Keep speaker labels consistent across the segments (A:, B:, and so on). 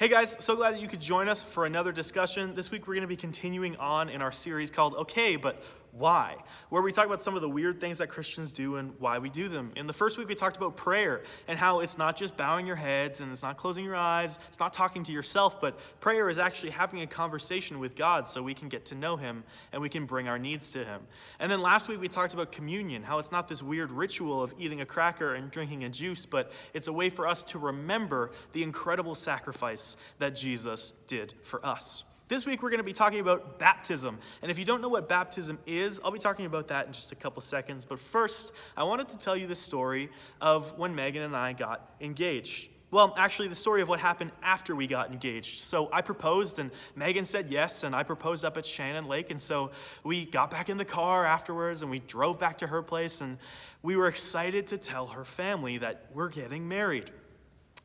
A: Hey guys, so glad that you could join us for another discussion. This week we're going to be continuing on in our series called Okay, but Why? Where we talk about some of the weird things that Christians do and why we do them. In the first week we talked about prayer and how it's not just bowing your heads and it's not closing your eyes, it's not talking to yourself, but prayer is actually having a conversation with God so we can get to know Him and we can bring our needs to Him. And then last week we talked about communion, how it's not this weird ritual of eating a cracker and drinking a juice, but it's a way for us to remember the incredible sacrifice that Jesus did for us. This week we're going to be talking about baptism. And if you don't know what baptism is, I'll be talking about that in just a couple seconds. But first, I wanted to tell you the story of when Megan and I got engaged. Well, actually, the story of what happened after we got engaged. So I proposed, and Megan said yes, and I proposed up at Shannon Lake. And so we got back in the car afterwards, and we drove back to her place, and we were excited to tell her family that we're getting married.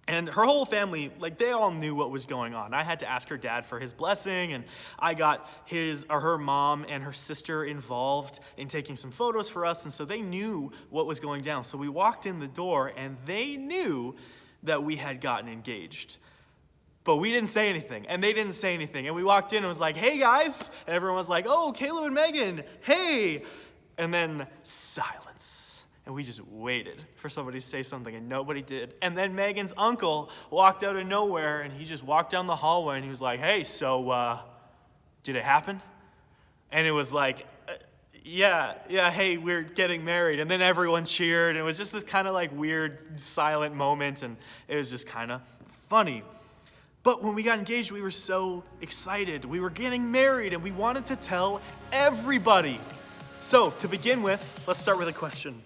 A: And her whole family, they all knew what was going on. I had to ask her dad for his blessing, and I got her mom and her sister involved in taking some photos for us, and so they knew what was going down. So we walked in the door, and they knew that we had gotten engaged. But we didn't say anything, and they didn't say anything. And we walked in and was like, "Hey, guys." And everyone was like, "Oh, Caleb and Megan, hey." And then silence. And we just waited for somebody to say something, and nobody did. And then Megan's uncle walked out of nowhere, and he just walked down the hallway, and he was like, "Hey, so, did it happen?" And it was like, yeah, hey, we're getting married. And then everyone cheered, and it was just this kind of weird, silent moment, and it was just kind of funny. But when we got engaged, we were so excited. We were getting married, and we wanted to tell everybody. So, to begin with, let's start with a question.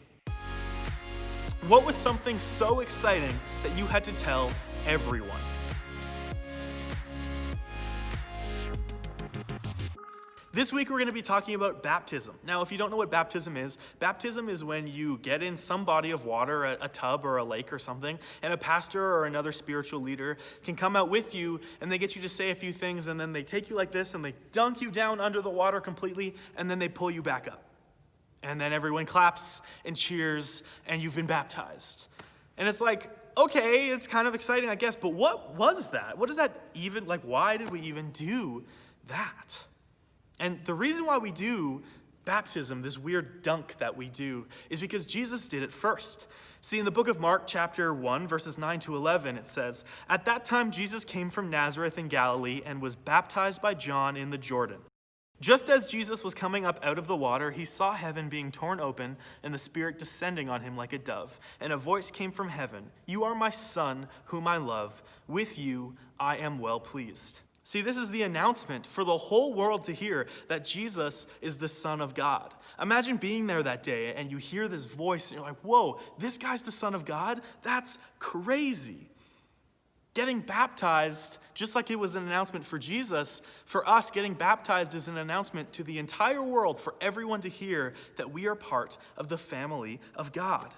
A: What was something so exciting that you had to tell everyone? This week we're going to be talking about baptism. Now, if you don't know what baptism is when you get in some body of water, a tub or a lake or something, and a pastor or another spiritual leader can come out with you, and they get you to say a few things, and then they take you like this, and they dunk you down under the water completely, and then they pull you back up. And then everyone claps and cheers, and you've been baptized. And it's like, okay, it's kind of exciting, I guess, but what was that? What does that even, why did we even do that? And the reason why we do baptism, this weird dunk that we do, is because Jesus did it first. See, in the book of Mark, chapter 1, verses 9 to 11, it says, "At that time Jesus came from Nazareth in Galilee and was baptized by John in the Jordan. Just as Jesus was coming up out of the water, he saw heaven being torn open and the Spirit descending on him like a dove. And a voice came from heaven, 'You are my Son, whom I love. With you I am well pleased.'" See, this is the announcement for the whole world to hear that Jesus is the Son of God. Imagine being there that day and you hear this voice and you're like, "Whoa, this guy's the Son of God? That's crazy." Getting baptized, just like it was an announcement for Jesus, for us, getting baptized is an announcement to the entire world for everyone to hear that we are part of the family of God.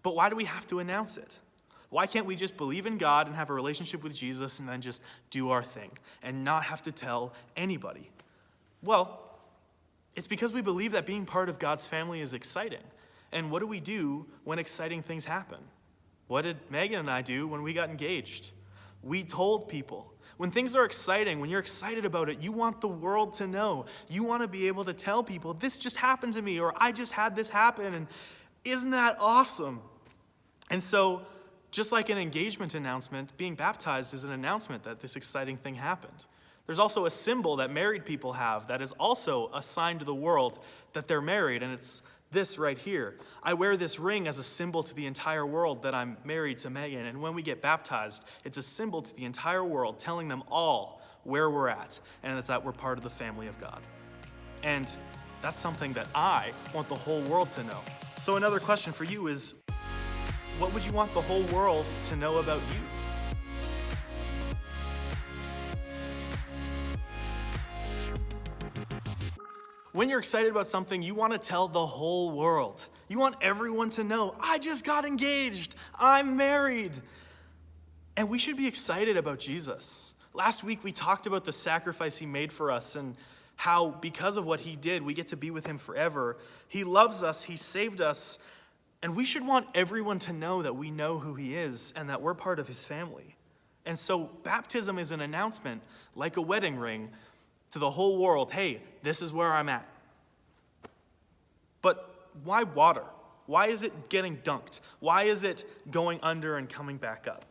A: But why do we have to announce it? Why can't we just believe in God and have a relationship with Jesus and then just do our thing and not have to tell anybody? Well, it's because we believe that being part of God's family is exciting. And what do we do when exciting things happen? What did Megan and I do when we got engaged? We told people. When things are exciting, when you're excited about it, you want the world to know. You want to be able to tell people, "This just happened to me," or "I just had this happen," and isn't that awesome? And so, just like an engagement announcement, being baptized is an announcement that this exciting thing happened. There's also a symbol that married people have that is also a sign to the world that they're married, and it's this right here. I wear this ring as a symbol to the entire world that I'm married to Megan. And when we get baptized, it's a symbol to the entire world, telling them all where we're at, and it's that we're part of the family of God. And that's something that I want the whole world to know. So another question for you is, what would you want the whole world to know about you? When you're excited about something, you want to tell the whole world. You want everyone to know, "I just got engaged. I'm married." And we should be excited about Jesus. Last week, we talked about the sacrifice he made for us and how because of what he did, we get to be with him forever. He loves us. He saved us. And we should want everyone to know that we know who he is and that we're part of his family. And so baptism is an announcement, like a wedding ring, to the whole world. Hey, this is where I'm at. But why water? Why is it getting dunked? Why is it going under and coming back up?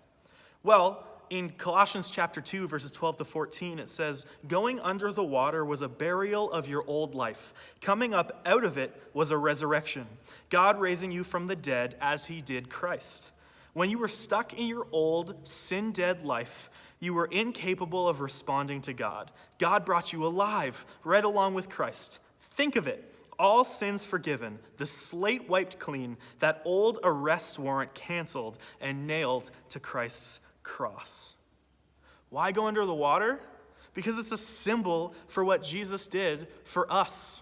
A: Well, in Colossians chapter 2, verses 12 to 14, it says, "Going under the water was a burial of your old life. Coming up out of it was a resurrection, God raising you from the dead as he did Christ. When you were stuck in your old, sin-dead life, you were incapable of responding to God. God brought you alive right along with Christ. Think of it. All sins forgiven, the slate wiped clean, that old arrest warrant canceled and nailed to Christ's cross." Why go under the water? Because it's a symbol for what Jesus did for us.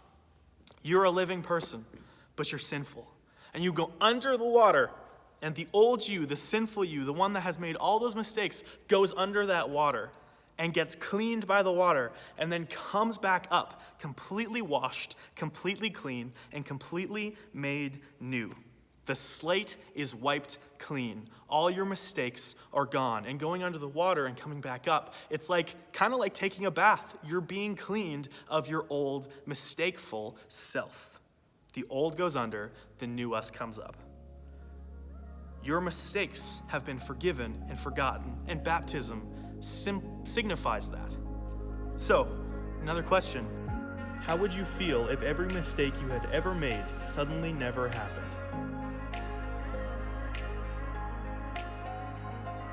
A: You're a living person, but you're sinful. And you go under the water, and the old you, the sinful you, the one that has made all those mistakes, goes under that water and gets cleaned by the water, and then comes back up, completely washed, completely clean, and completely made new. The slate is wiped clean. All your mistakes are gone. And going under the water and coming back up, it's kind of like taking a bath. You're being cleaned of your old, mistakeful self. The old goes under, the new us comes up. Your mistakes have been forgiven and forgotten, and baptism signifies that. So, another question. How would you feel if every mistake you had ever made suddenly never happened?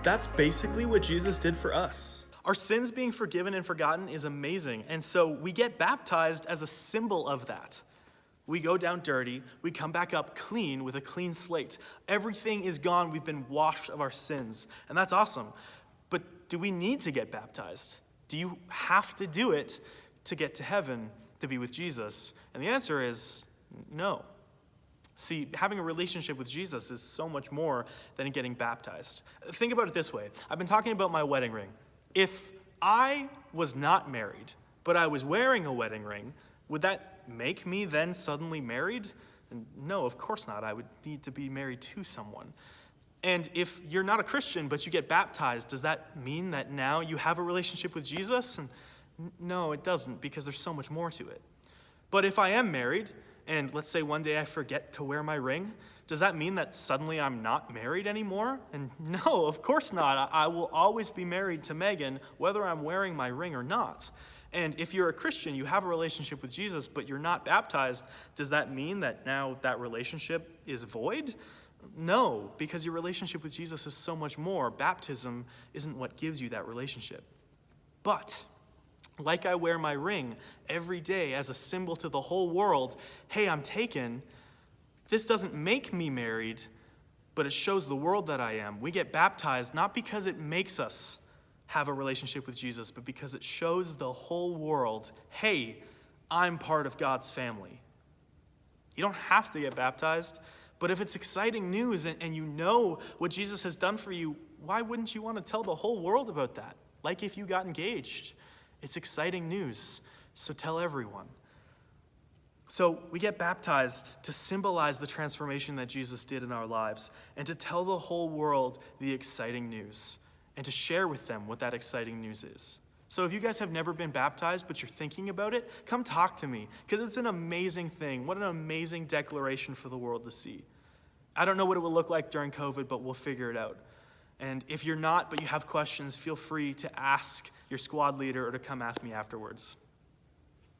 A: That's basically what Jesus did for us. Our sins being forgiven and forgotten is amazing, and so we get baptized as a symbol of that. We go down dirty, we come back up clean with a clean slate. Everything is gone, we've been washed of our sins, and that's awesome. But do we need to get baptized? Do you have to do it to get to heaven, to be with Jesus? And the answer is no. See, having a relationship with Jesus is so much more than getting baptized. Think about it this way. I've been talking about my wedding ring. If I was not married, but I was wearing a wedding ring, would that make me then suddenly married? No, of course not. I would need to be married to someone. And if you're not a Christian, but you get baptized, does that mean that now you have a relationship with Jesus? And no, it doesn't, because there's so much more to it. But if I am married, and let's say one day I forget to wear my ring, does that mean that suddenly I'm not married anymore? And no, of course not. I will always be married to Megan, whether I'm wearing my ring or not. And if you're a Christian, you have a relationship with Jesus, but you're not baptized, does that mean that now that relationship is void? No, because your relationship with Jesus is so much more. Baptism isn't what gives you that relationship. But like I wear my ring every day as a symbol to the whole world, hey, I'm taken, this doesn't make me married, but it shows the world that I am. We get baptized not because it makes us have a relationship with Jesus, but because it shows the whole world, hey, I'm part of God's family. You don't have to get baptized, but if it's exciting news and you know what Jesus has done for you, why wouldn't you want to tell the whole world about that? Like if you got engaged. It's exciting news, so tell everyone. So we get baptized to symbolize the transformation that Jesus did in our lives and to tell the whole world the exciting news and to share with them what that exciting news is. So if you guys have never been baptized, but you're thinking about it, come talk to me, because it's an amazing thing. What an amazing declaration for the world to see. I don't know what it will look like during COVID, but we'll figure it out. And if you're not, but you have questions, feel free to ask your squad leader or to come ask me afterwards.